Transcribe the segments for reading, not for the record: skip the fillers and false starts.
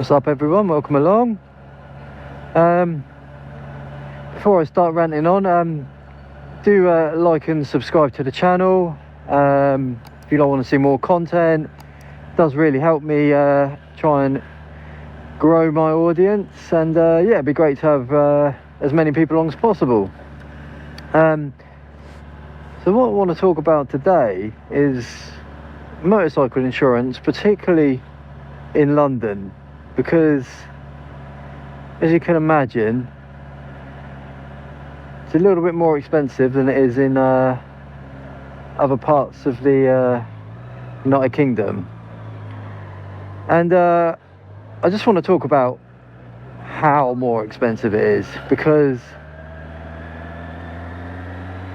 What's up everyone, welcome along. Before I start ranting on, do like and subscribe to the channel if you don't want to see more content. It does really help me try and grow my audience, and yeah, it'd be great to have as many people along as possible. So what I want to talk about today is motorcycle insurance, particularly in London, because as you can imagine, it's a little bit more expensive than it is in other parts of the United Kingdom. And I just want to talk about how more expensive it is, because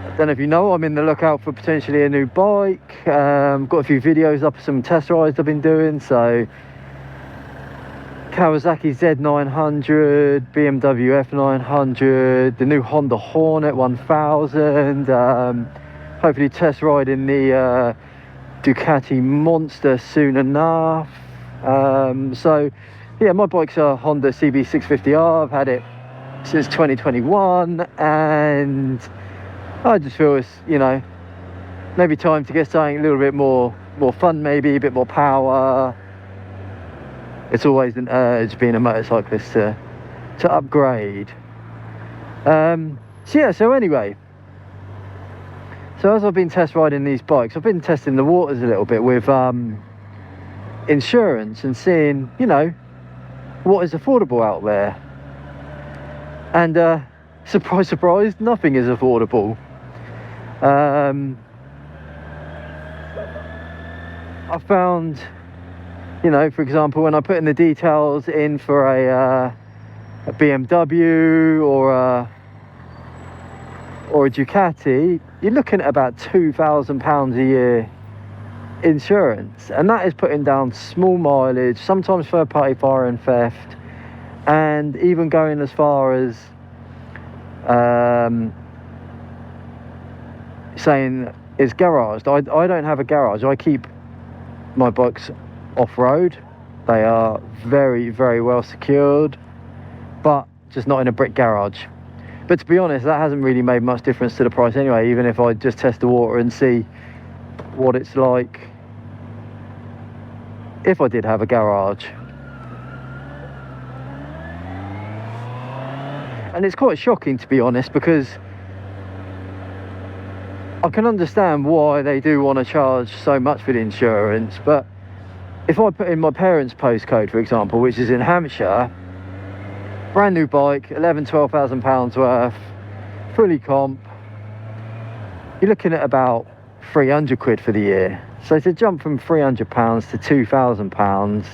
I don't know if you know, I'm in the lookout for potentially a new bike. Got a few videos up of some test rides I've been doing. So Kawasaki Z900, BMW F900, the new Honda Hornet 1000, hopefully test riding the Ducati Monster soon enough. So yeah, my bike's a Honda CB650R. I've had it since 2021, and I just feel it's, you know, maybe time to get something a little bit more fun, maybe a bit more power. It's always an urge being a motorcyclist to upgrade. So yeah, so anyway, so as I've been test riding these bikes, I've been testing the waters a little bit with insurance and seeing, you know, what is affordable out there. And surprise, surprise, nothing is affordable. I found, you know, for example, when I put in the details in for a BMW or a Ducati, you're looking at about £2,000 a year insurance, and that is putting down small mileage, sometimes third-party fire and theft, and even going as far as saying it's garaged. I don't have a garage. I keep my bikes off-road. They are very, very well secured, but just not in a brick garage. But to be honest, that hasn't really made much difference to the price anyway, even if I just test the water and see what it's like if I did have a garage. And it's quite shocking, to be honest, because I can understand why they do want to charge so much for the insurance, but if I put in my parents' postcode, for example, which is in Hampshire, brand new bike, £11,000–12,000 worth, fully comp, you're looking at about £300 for the year. So to jump from £300 to £2,000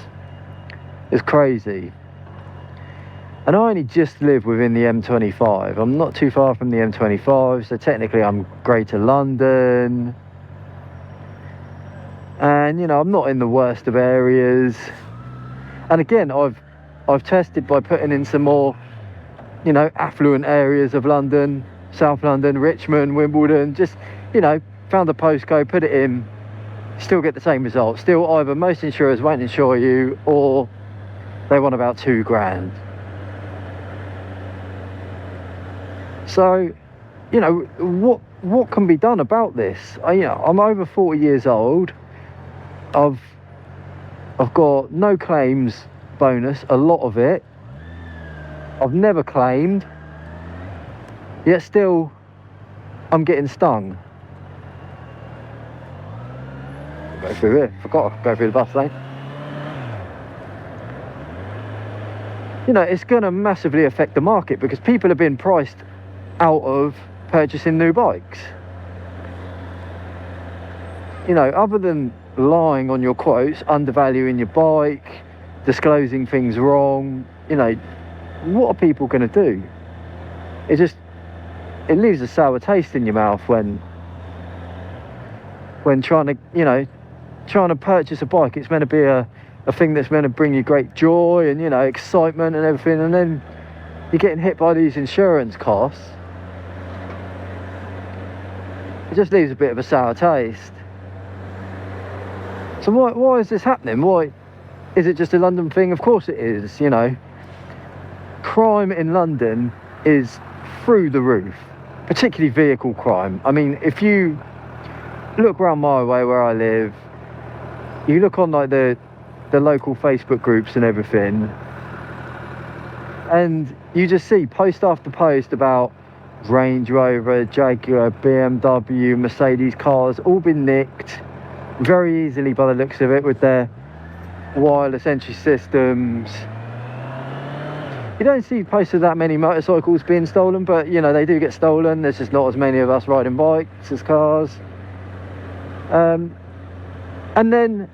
is crazy. And I only just live within the M25. I'm not too far from the M25, so technically I'm Greater London. And, you know, I'm not in the worst of areas. And again, I've tested by putting in some more, you know, affluent areas of London, South London, Richmond, Wimbledon, just, you know, found a postcode, put it in, still get the same result. Still, either most insurers won't insure you, or they want about £2,000. So, you know, what can be done about this? You know, I'm over 40 years old. I've got no claims bonus, a lot of it. I've never claimed, yet still I'm getting stung. Go through here, forgot to go through the bus lane. You know, it's going to massively affect the market, because people have been priced out of purchasing new bikes. You know, other than lying on your quotes, undervaluing your bike, disclosing things wrong, you know, what are people going to do? It leaves a sour taste in your mouth when trying to, you know, trying to purchase a bike. It's meant to be a thing that's meant to bring you great joy and, you know, excitement and everything, and then you're getting hit by these insurance costs. It just leaves a bit of a sour taste. So why is this happening? Why Is it just a London thing? Of course it is, you know. Crime in London is through the roof, particularly vehicle crime. I mean, if you look around my way where I live, you look on like the local Facebook groups and everything, and you just see post after post about Range Rover, Jaguar, BMW, Mercedes cars all been nicked very easily by the looks of it with their wireless entry systems. You don't see posts of that many motorcycles being stolen, but you know, they do get stolen. There's just not as many of us riding bikes as cars. And then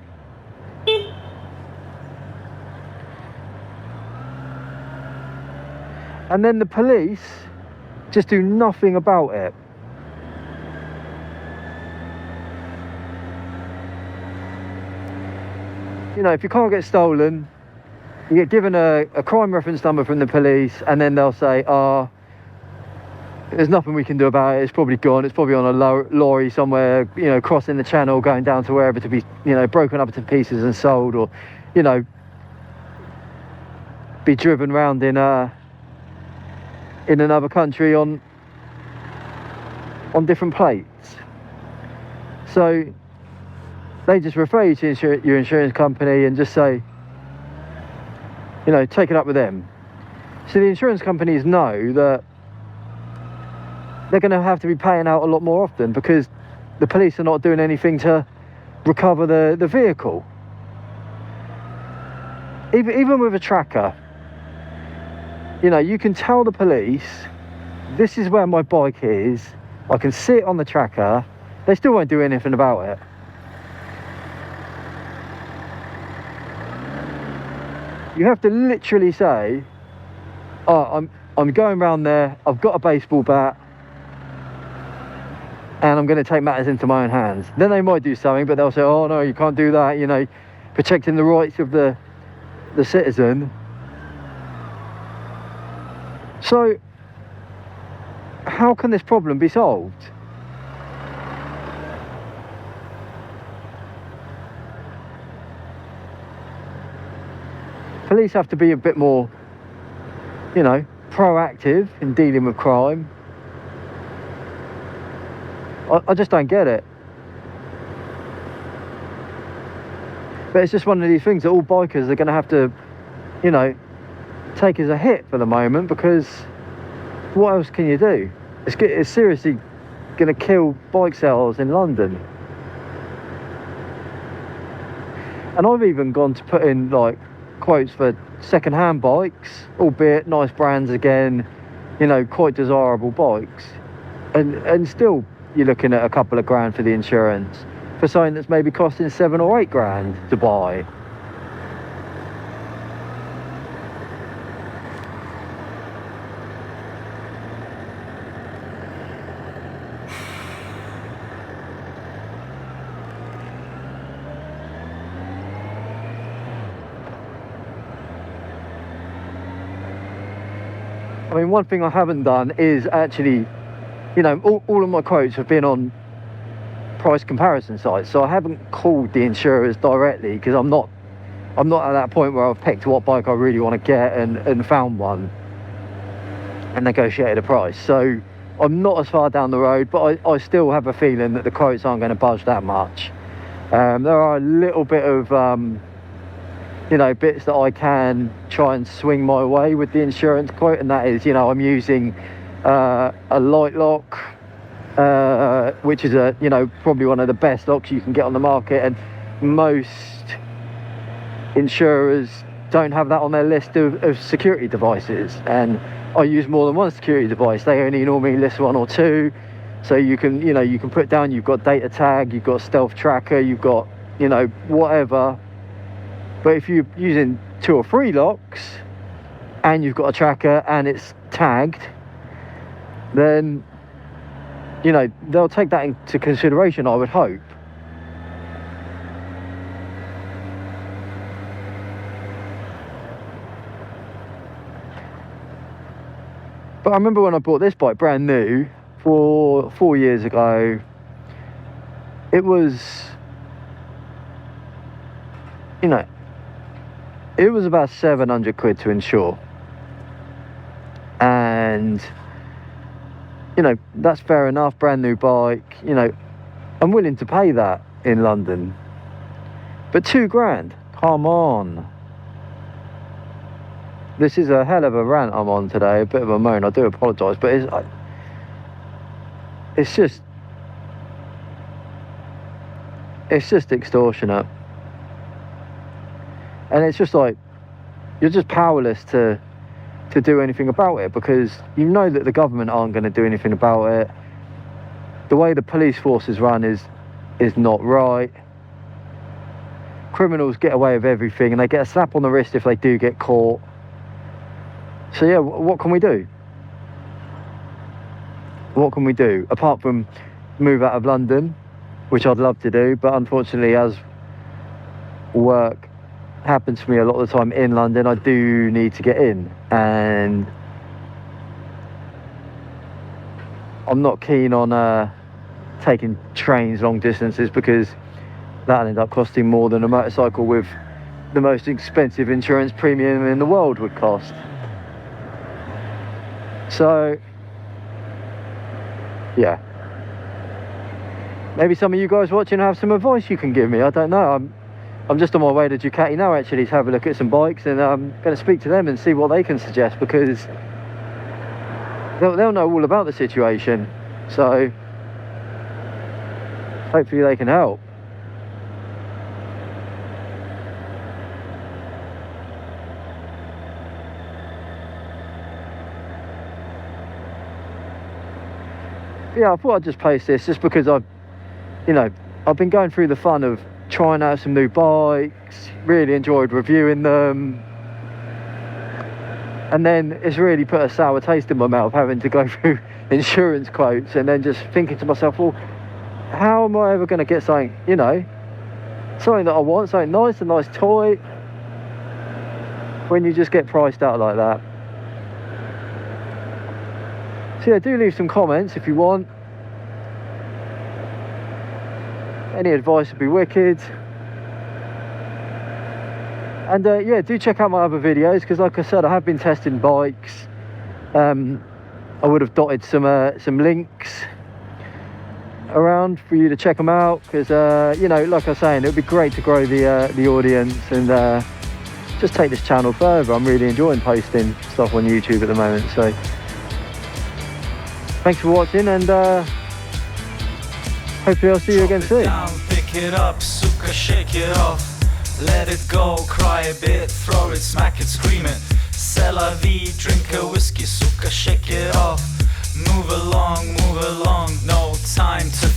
the police just do nothing about it. You know, if your car gets stolen, you get given a crime reference number from the police, and then they'll say, there's nothing we can do about it, it's probably gone, it's probably on a lorry somewhere, you know, crossing the channel, going down to wherever to be, you know, broken up into pieces and sold, or, you know, be driven around in another country on different plates. So they just refer you to your insurance company and just say, you know, take it up with them. So the insurance companies know that they're going to have to be paying out a lot more often because the police are not doing anything to recover the vehicle. Even with a tracker, you know, you can tell the police, this is where my bike is, I can see it on the tracker, they still won't do anything about it. You have to literally say, I'm going around there, I've got a baseball bat, and I'm going to take matters into my own hands. Then they might do something, but they'll say, oh no, you can't do that, you know, protecting the rights of the citizen. So how can this problem be solved? Police have to be a bit more, you know, proactive in dealing with crime. I just don't get it. But it's just one of these things that all bikers are going to have to, you know, take as a hit for the moment, because what else can you do? It's seriously going to kill bike sales in London. And I've even gone to put in like quotes for second-hand bikes, albeit nice brands again, you know, quite desirable bikes, and still you're looking at a couple of grand for the insurance for something that's maybe costing 7 or 8 grand to buy. I mean, one thing I haven't done is actually, you know, all of my quotes have been on price comparison sites, so I haven't called the insurers directly, because I'm not at that point where I've picked what bike I really want to get and found one and negotiated a price. So I'm not as far down the road, but I still have a feeling that the quotes aren't going to budge that much. There are a little bit of you know, bits that I can try and swing my way with the insurance quote, and that is, you know, I'm using a light lock, which is you know, probably one of the best locks you can get on the market, and most insurers don't have that on their list of security devices, and I use more than one security device. They only normally list 1 or 2, so you can, you know, you can put down, you've got data tag, you've got stealth tracker, you've got, you know, whatever. But if you're using 2 or 3 locks and you've got a tracker and it's tagged, then, you know, they'll take that into consideration, I would hope. But I remember when I bought this bike brand new 4 years ago, it was, you know, it was about 700 quid to insure. And, you know, that's fair enough, brand new bike, you know, I'm willing to pay that in London. But £2,000, come on. This is a hell of a rant I'm on today, a bit of a moan, I do apologise, but it's just extortionate. And it's just like, you're just powerless to do anything about it, because you know that the government aren't going to do anything about it. The way the police forces run is not right. Criminals get away with everything, and they get a slap on the wrist if they do get caught. So yeah, what can we do? What can we do apart from move out of London, which I'd love to do, but unfortunately, as work happens to me a lot of the time in London, I do need to get in, and I'm not keen on taking trains long distances, because that'll end up costing more than a motorcycle with the most expensive insurance premium in the world would cost. So yeah, maybe some of you guys watching have some advice you can give me. I don't know. I'm just on my way to Ducati now, actually, to have a look at some bikes, and I'm going to speak to them and see what they can suggest, because they'll know all about the situation. So hopefully they can help. Yeah, I thought I'd just post this just because I've been going through the fun of trying out some new bikes, really enjoyed reviewing them, and then it's really put a sour taste in my mouth having to go through insurance quotes, and then just thinking to myself, well, how am I ever going to get something, you know, something that I want, something nice, a nice toy, when you just get priced out like that. So yeah, do leave some comments if you want. Any advice would be wicked. And yeah, do check out my other videos, because like I said, I have been testing bikes. I would have dotted some links around for you to check them out, because you know, like I was saying, it would be great to grow the audience and just take this channel further. I'm really enjoying posting stuff on YouTube at the moment. So thanks for watching, and hopefully I'll see you again soon. Pick it up, suka, shake it off. Let it go, cry a bit, throw it, smack it, scream it. C'est la vie, drink a whiskey, suka, shake it off. Move along, no time to